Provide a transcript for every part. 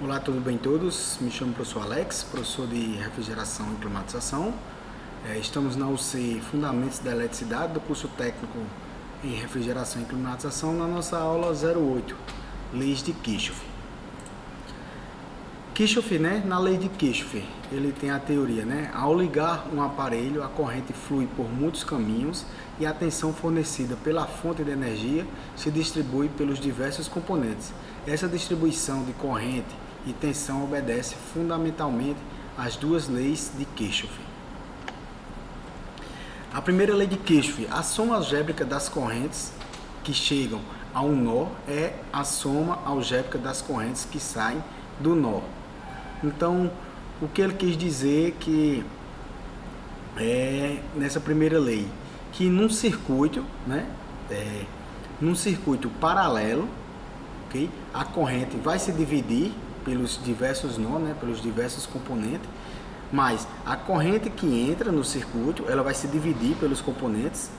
Olá, tudo bem todos? Me chamo professor Alex, professor de refrigeração e climatização. Estamos na UC Fundamentos da Eletricidade, do curso técnico em refrigeração e climatização, na nossa aula 08, Leis de Kirchhoff. Kirchhoff, na lei de Kirchhoff, ele tem a teoria, ao ligar um aparelho, a corrente flui por muitos caminhos e a tensão fornecida pela fonte de energia se distribui pelos diversos componentes. Essa distribuição de corrente e tensão obedece fundamentalmente às duas leis de Kirchhoff. A primeira lei de Kirchhoff, a soma algébrica das correntes que chegam a um nó é a soma algébrica das correntes que saem do nó. Então, o que ele quis dizer que nessa primeira lei, que num circuito, num circuito paralelo, okay, a corrente vai se dividir pelos diversos nós, pelos diversos componentes, mas a corrente que entra no circuito, ela vai se dividir pelos componentes,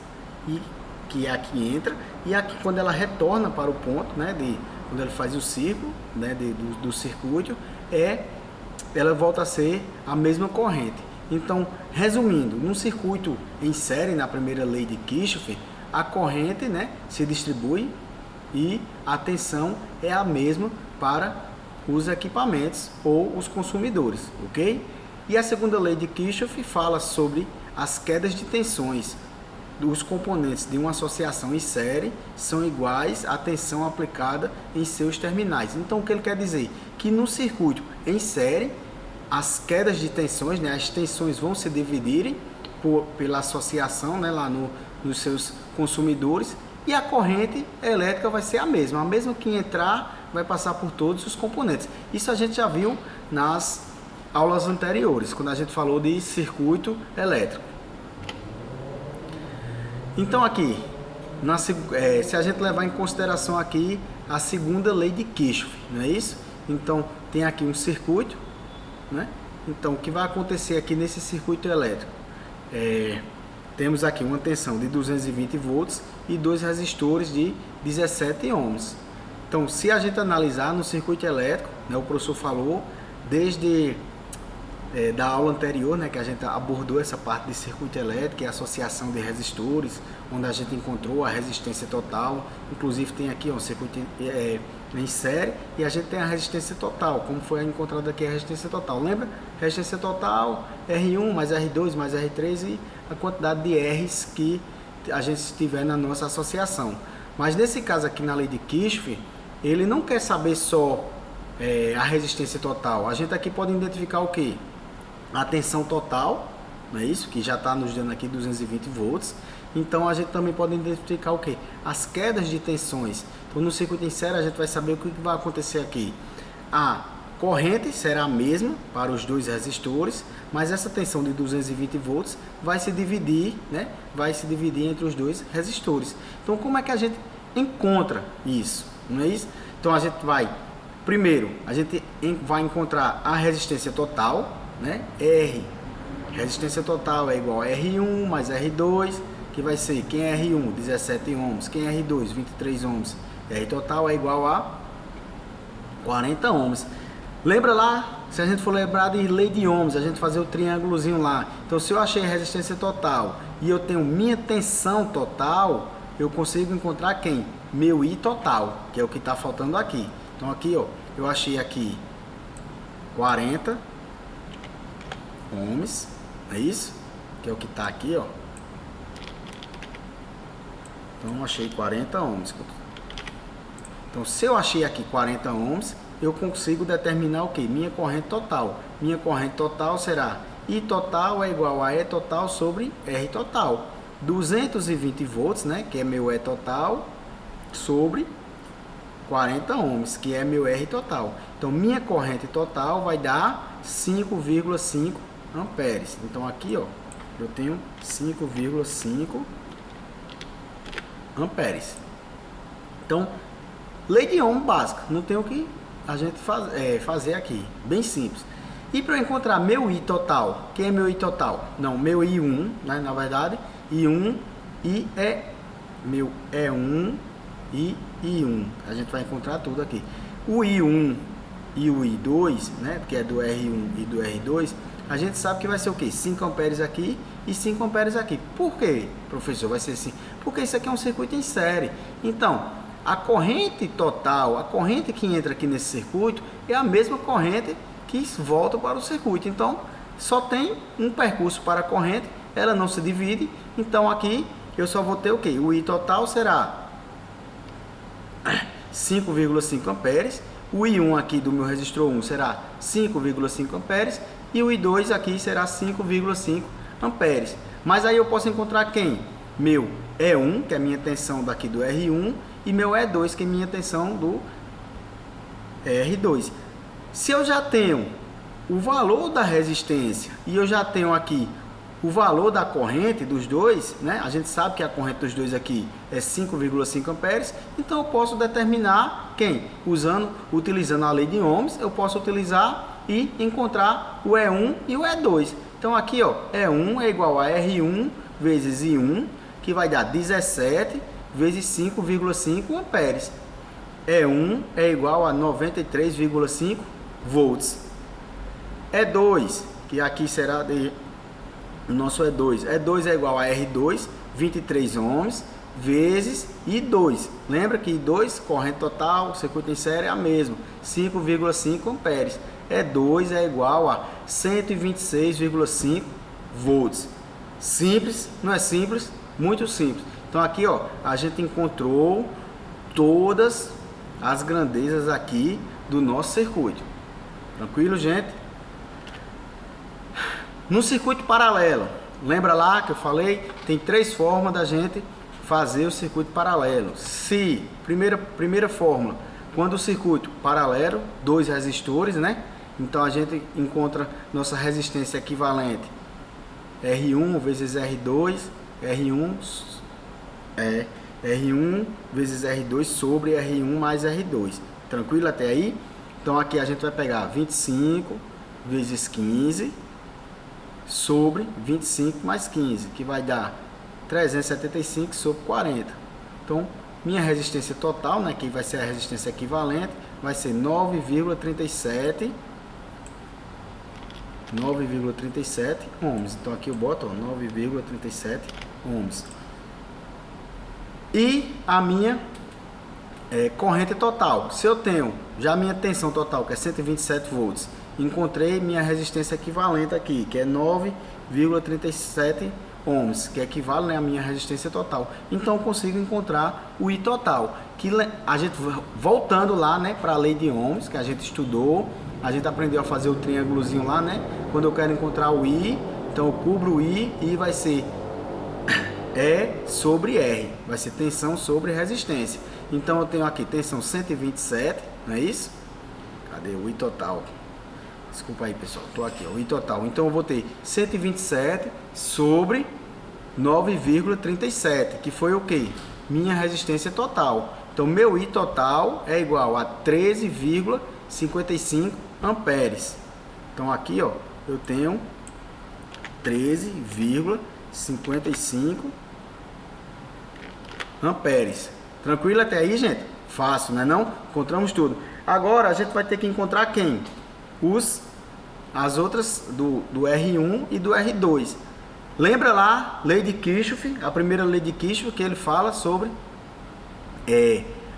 e que é a que entra, e aqui quando ela retorna para o ponto, quando ele faz o círculo, do circuito, ela volta a ser a mesma corrente. Então, resumindo, num circuito em série, na primeira lei de Kirchhoff, a corrente se distribui e a tensão é a mesma para os equipamentos ou os consumidores, ok? E a segunda lei de Kirchhoff fala sobre as quedas de tensões dos componentes de uma associação em série são iguais à tensão aplicada em seus terminais. Então, o que ele quer dizer? Que no circuito em série, as quedas de tensões, as tensões vão se dividirem pela associação lá nos seus consumidores, e a corrente elétrica vai ser a mesma que entrar vai passar por todos os componentes. Isso a gente já viu nas aulas anteriores, quando a gente falou de circuito elétrico. Então aqui, se a gente levar em consideração aqui a segunda lei de Kirchhoff, não é isso? Então tem aqui um circuito, Então o que vai acontecer aqui nesse circuito elétrico? Temos aqui uma tensão de 220 volts e dois resistores de 17 ohms. Então, se a gente analisar no circuito elétrico, o professor falou desde da aula anterior, que a gente abordou essa parte de circuito elétrico e associação de resistores, onde a gente encontrou a resistência total. Inclusive tem aqui um circuito em série e a gente tem a resistência total, como foi encontrada aqui a resistência total. Lembra? Resistência total, R1 mais R2 mais R3 e a quantidade de R's que a gente tiver na nossa associação. Mas nesse caso aqui na lei de Kirchhoff, ele não quer saber só a resistência total. A gente aqui pode identificar o que? A tensão total, não é isso? Que já está nos dando aqui 220 volts. Então a gente também pode identificar o que? As quedas de tensões. Então no circuito em série a gente vai saber o que vai acontecer aqui. A corrente será a mesma para os dois resistores, mas essa tensão de 220 volts vai se dividir, Vai se dividir entre os dois resistores. Então como é que a gente encontra isso? Não é isso? Então a gente vai, primeiro, a gente vai encontrar a resistência total, R. Resistência total é igual a R1 mais R2, que vai ser, quem é R1? 17 ohms, quem é R2? 23 ohms. R total é igual a 40 ohms. Lembra lá, se a gente for lembrar de lei de ohms, a gente fazer o triângulozinho lá. Então, se eu achei a resistência total e eu tenho minha tensão total, eu consigo encontrar quem? Meu I total, que é o que está faltando aqui. Então, aqui, eu achei aqui 40 ohms, é isso? Que é o que está aqui, Então, eu achei 40 ohms. Então, se eu achei aqui 40 ohms, eu consigo determinar o que? Minha corrente total. Minha corrente total será I total é igual a E total sobre R total. 220 volts, que é meu E total, sobre 40 ohms, que é meu R total. Então, minha corrente total vai dar 5,5 amperes. Então, aqui, eu tenho 5,5 amperes. Então, lei de Ohm básica, não tem o que a gente fazer aqui, bem simples. E para eu encontrar meu I total, quem é meu I total? Não, meu I1, na verdade, I1 e meu E1 e I1. A gente vai encontrar tudo aqui. O I1 e o I2, né, que é do R1 e do R2, a gente sabe que vai ser o quê? 5 amperes aqui e 5 amperes aqui. Por quê, professor? Vai ser assim? Porque isso aqui é um circuito em série. Então, a corrente total, a corrente que entra aqui nesse circuito é a mesma corrente que volta para o circuito. Então, só tem um percurso para a corrente, ela não se divide. Então, aqui eu só vou ter o quê? O I total será 5,5 amperes. O I1 aqui do meu resistor 1 será 5,5 amperes. E o I2 aqui será 5,5 amperes. Mas aí eu posso encontrar quem? Meu E1, que é a minha tensão daqui do R1, e meu E2, que é a minha tensão do R2. Se eu já tenho o valor da resistência e eu já tenho aqui o valor da corrente dos dois, né? A gente sabe que a corrente dos dois aqui é 5,5 amperes, então eu posso determinar quem? Utilizando a lei de Ohms, eu posso utilizar e encontrar o E1 e o E2. Então aqui, ó, E1 é igual a R1 vezes I1, que vai dar 17 vezes 5,5 amperes. E1 é igual a 93,5 volts. E2, que aqui será o nosso E2. E2 é igual a R2, 23 ohms, vezes I2. Lembra que I2, corrente total, circuito em série é a mesma, 5,5 amperes. E2 é igual a 126,5 volts. Simples, não é simples? Muito simples. Então aqui, ó, a gente encontrou todas as grandezas aqui do nosso circuito. Tranquilo, gente? No circuito paralelo, lembra lá que eu falei? Tem 3 formas da gente fazer o circuito paralelo. Se, primeira fórmula, quando o circuito paralelo, 2 resistores, né? Então a gente encontra nossa resistência equivalente R1 vezes R2, R1 vezes R2 sobre R1 mais R2. Tranquilo até aí? Então aqui a gente vai pegar 25 vezes 15 sobre 25 mais 15, que vai dar 375 sobre 40. Então, minha resistência total, né, que vai ser a resistência equivalente, vai ser 9,37 ohms. Então aqui eu boto 9,37 ohms. E a minha corrente total, se eu tenho já a minha tensão total, que é 127 volts, encontrei minha resistência equivalente aqui, que é 9,37 ohms, que equivale, né, à minha resistência total. Então eu consigo encontrar o I total, que a gente, voltando lá, né, para a lei de Ohms, que a gente estudou, a gente aprendeu a fazer o triângulozinho lá, né? Quando eu quero encontrar o I, então eu cubro o I e vai ser E sobre R, vai ser tensão sobre resistência. Então eu tenho aqui tensão 127, não é isso? Cadê o I total? Desculpa aí, pessoal, tô aqui, ó, o I total. Então eu vou ter 127 sobre 9,37, que foi o que? Minha resistência total. Então meu I total é igual a 13,55 amperes. Então aqui, ó, eu tenho 13,55 amperes. Tranquilo até aí, gente? Fácil, né não? Encontramos tudo. Agora a gente vai ter que encontrar quem? As outras do R1 e do R2. Lembra lá, lei de Kirchhoff, a primeira lei de Kirchhoff, que ele fala sobre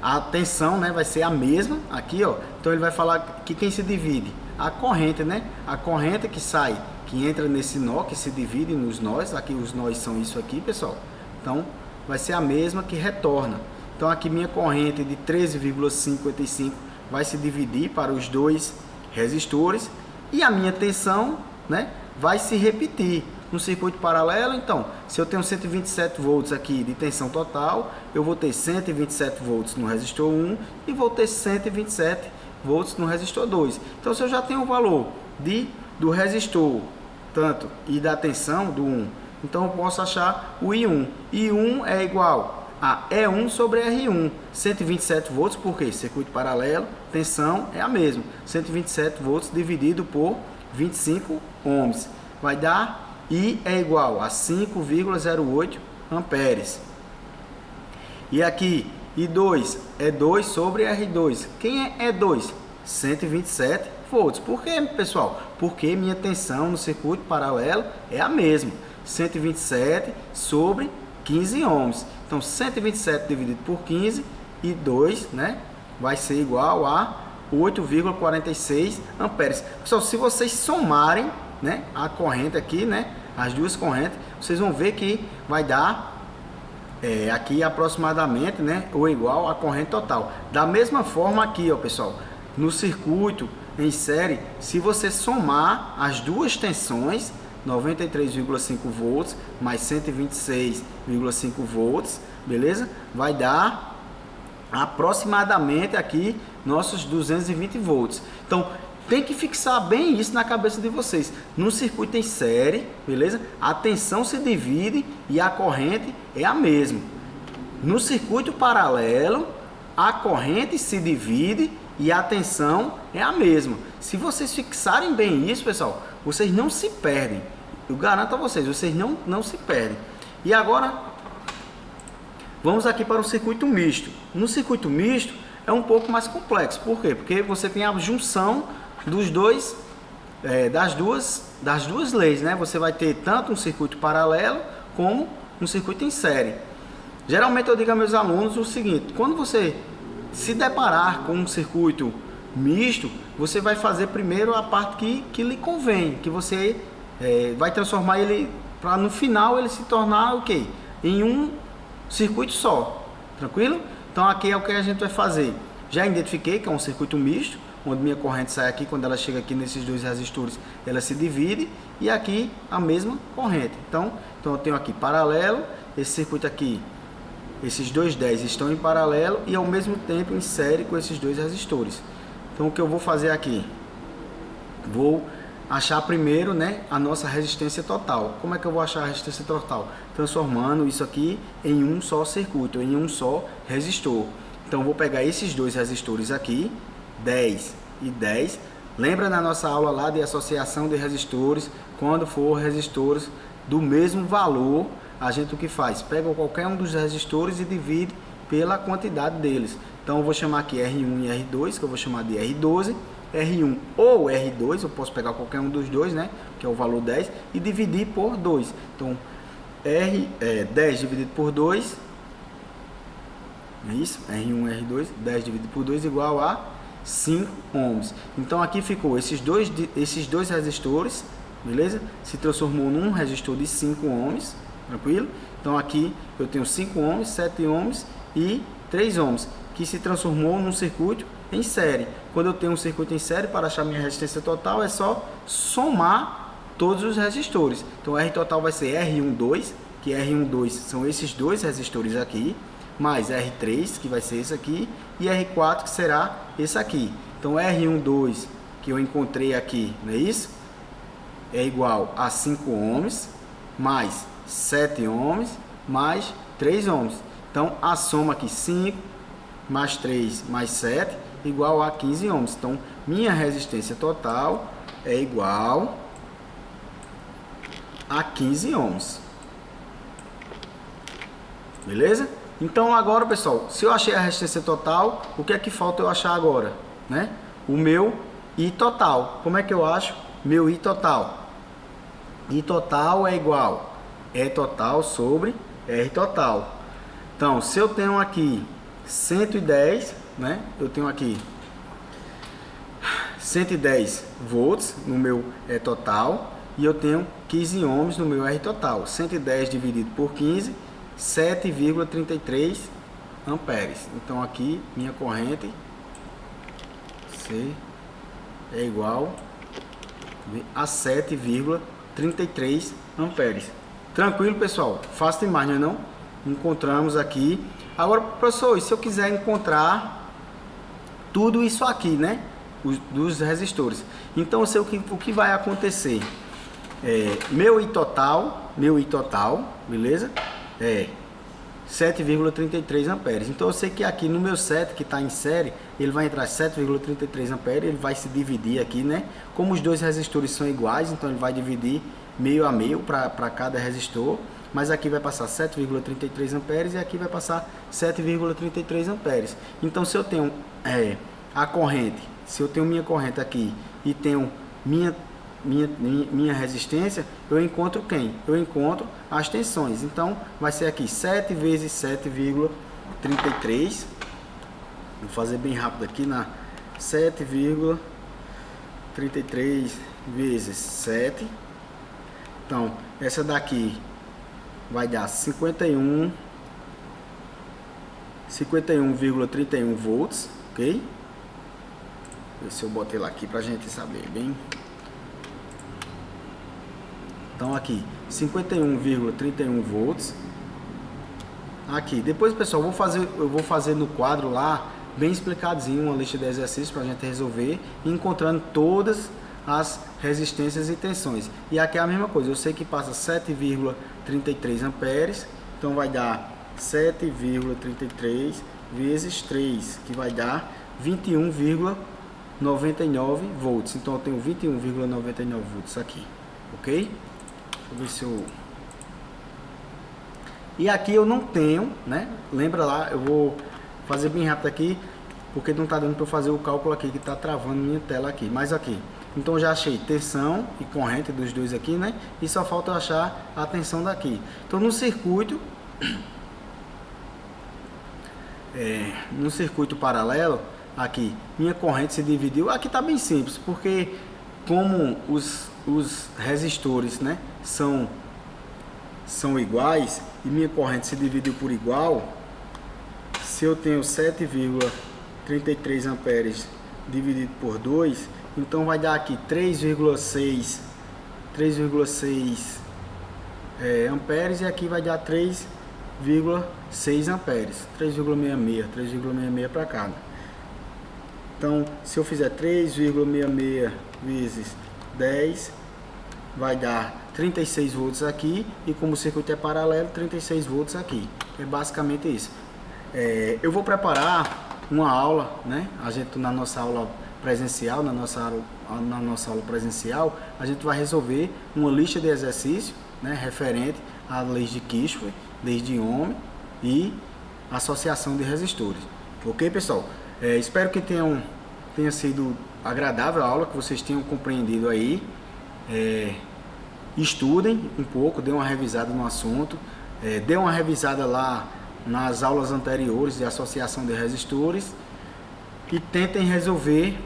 a tensão, né, vai ser a mesma aqui, ó. Então ele vai falar que quem se divide? A corrente, né? A corrente que sai, que entra nesse nó, que se divide nos nós. Aqui os nós são isso aqui, pessoal. Então vai ser a mesma que retorna. Então aqui minha corrente de 13,55 vai se dividir para os dois resistores e a minha tensão, né, vai se repetir no circuito paralelo. Então, se eu tenho 127 volts aqui de tensão total, eu vou ter 127 volts no resistor 1 e vou ter 127 volts no resistor 2. Então, se eu já tenho o valor do resistor tanto e da tensão do 1, então eu posso achar o I1. I1 é igual a E1 sobre R1, 127 volts, porque circuito paralelo, tensão é a mesma, 127 volts dividido por 25 ohms, vai dar I é igual a 5,08 amperes. E aqui, I2 é 2 sobre R2. Quem é E2? 127 volts. Por quê, pessoal? Porque minha tensão no circuito paralelo é a mesma, 127 sobre 15 ohms. Então 127 dividido por 15 e 2, né, vai ser igual a 8,46 amperes. Pessoal, se vocês somarem, né, a corrente aqui, né, as duas correntes, vocês vão ver que vai dar aqui aproximadamente, né, ou igual a corrente total. Da mesma forma aqui, ó, pessoal, no circuito em série, se você somar as duas tensões, 93,5 volts mais 126,5 volts, beleza? Vai dar aproximadamente aqui nossos 220 volts. Então, tem que fixar bem isso na cabeça de vocês. No circuito em série, beleza? A tensão se divide e a corrente é a mesma. No circuito paralelo, a corrente se divide e a tensão é a mesma. Se vocês fixarem bem isso, pessoal, vocês não se perdem. Eu garanto a vocês, vocês não se perdem. E agora, vamos aqui para o circuito misto. No circuito misto é um pouco mais complexo. Por quê? Porque você tem a junção dos dois, das duas leis, né? Você vai ter tanto um circuito paralelo como um circuito em série. Geralmente eu digo a meus alunos o seguinte: quando você se deparar com um circuito misto, você vai fazer primeiro a parte que lhe convém, que você vai transformar ele para no final ele se tornar o quê? Em um circuito só, tranquilo? Então aqui é o que a gente vai fazer. Já identifiquei que é um circuito misto, onde minha corrente sai aqui, quando ela chega aqui nesses dois resistores, ela se divide, e aqui a mesma corrente. Então eu tenho aqui paralelo, esse circuito aqui, esses dois 10 estão em paralelo e ao mesmo tempo em série com esses dois resistores. Então o que eu vou fazer aqui? Vou achar primeiro, né, a nossa resistência total. Como é que eu vou achar a resistência total? Transformando isso aqui em um só circuito, em um só resistor. Então eu vou pegar esses dois resistores aqui, 10 e 10. Lembra na nossa aula lá de associação de resistores? Quando for resistores do mesmo valor, a gente o que faz? Pega qualquer um dos resistores e divide pela quantidade deles. Então eu vou chamar aqui R1 e R2, que eu vou chamar de R12, R1 ou R2, eu posso pegar qualquer um dos dois, né, que é o valor 10, e dividir por 2. Então 10 dividido por 2, é isso? R1 R2, 10 dividido por 2 igual a 5 ohms. Então aqui ficou esses dois resistores, beleza? Se transformou num resistor de 5 ohms, tranquilo? Então aqui eu tenho 5 ohms, 7 ohms e 3 ohms, que se transformou num circuito em série. Quando eu tenho um circuito em série, para achar minha resistência total, é só somar todos os resistores. Então R total vai ser R12, que R12 são esses dois resistores aqui, mais R3, que vai ser esse aqui, e R4, que será esse aqui. Então R12, que eu encontrei aqui, não é isso? É igual a 5 ohms, mais 7 ohms, mais 3 ohms. Então a soma aqui, 5 mais 3 mais 7, igual a 15 ohms. Então minha resistência total é igual a 15 ohms. Beleza? Então agora, pessoal, se eu achei a resistência total, o que é que falta eu achar agora, né? O meu I total. Como é que eu acho meu I total? I total é igual E total sobre R total. Então, se eu tenho aqui 110, né? Eu tenho aqui 110 volts no meu E total e eu tenho 15 ohms no meu R total. 110 dividido por 15, 7,33 amperes. Então aqui minha corrente C é igual a 7,33 amperes. Tranquilo, pessoal? Fácil demais, não é não? Encontramos aqui. Agora, professor, e se eu quiser encontrar tudo isso aqui, né? Dos resistores. Então eu sei o que vai acontecer. Meu I total, beleza? É 7,33 amperes. Então eu sei que aqui no meu 7, que está em série, ele vai entrar 7,33 amperes, ele vai se dividir aqui, né? Como os dois resistores são iguais, então ele vai dividir meio a meio para cada resistor, mas aqui vai passar 7,33 amperes e aqui vai passar 7,33 amperes. Então se eu tenho a corrente se eu tenho minha corrente aqui e tenho minha resistência, eu encontro quem? Eu encontro as tensões. Então vai ser aqui 7 vezes 7,33. Vou fazer bem rápido aqui na 7,33 vezes 7. Então essa daqui vai dar 51,31 volts, ok? Ver se eu botei lá aqui pra gente saber bem. Então aqui 51,31 volts. Aqui depois, pessoal, eu vou fazer no quadro lá bem explicadinho uma lista de exercícios para a gente resolver, encontrando todas as resistências e tensões. E aqui é a mesma coisa, eu sei que passa 7,33 amperes, então vai dar 7,33 vezes 3, que vai dar 21,99 volts. Então eu tenho 21,99 volts aqui, ok? Deixa eu ver se eu... E aqui eu não tenho, né? Lembra lá, eu vou fazer bem rápido aqui, porque não está dando para eu fazer o cálculo aqui, que está travando minha tela aqui. Mas aqui, então já achei tensão e corrente dos dois aqui, né? E só falta eu achar a tensão daqui. Então no circuito paralelo, aqui, minha corrente se dividiu. Aqui está bem simples, porque como os resistores, né, são iguais e minha corrente se dividiu por igual, se eu tenho 7,33 amperes dividido por 2, então vai dar aqui 3,6 amperes, e aqui vai dar 3,6 amperes, 3,66 para cada. Então se eu fizer 3,66 vezes 10, vai dar 36 volts aqui, e como o circuito é paralelo, 36 volts aqui. É basicamente isso. Eu vou preparar uma aula, né? A gente na nossa aula presencial, na nossa aula presencial, a gente vai resolver uma lista de exercícios, né, referente às leis de Kirchhoff, leis de Ohm e associação de resistores. Ok, pessoal? Espero que tenha sido agradável a aula, que vocês tenham compreendido aí. Estudem um pouco, dê uma revisada no assunto, dê uma revisada lá nas aulas anteriores de associação de resistores e tentem resolver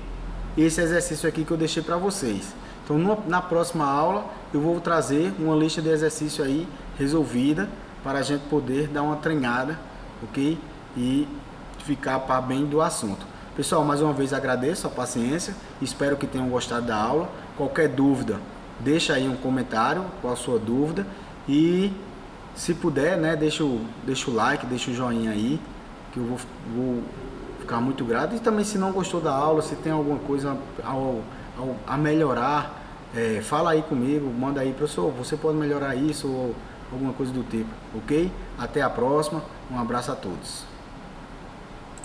esse exercício aqui que eu deixei para vocês. Então na próxima aula eu vou trazer uma lista de exercício aí resolvida para a gente poder dar uma treinada, ok? E ficar para bem do assunto. Pessoal, mais uma vez agradeço a paciência, espero que tenham gostado da aula. Qualquer dúvida, deixa aí um comentário com a sua dúvida, e se puder, né, deixa o like, deixa o joinha aí, que eu vou ficar muito grato. E também, se não gostou da aula, se tem alguma coisa a melhorar, fala aí comigo, manda aí, professor, você pode melhorar isso ou alguma coisa do tipo, ok? Até a próxima, um abraço a todos.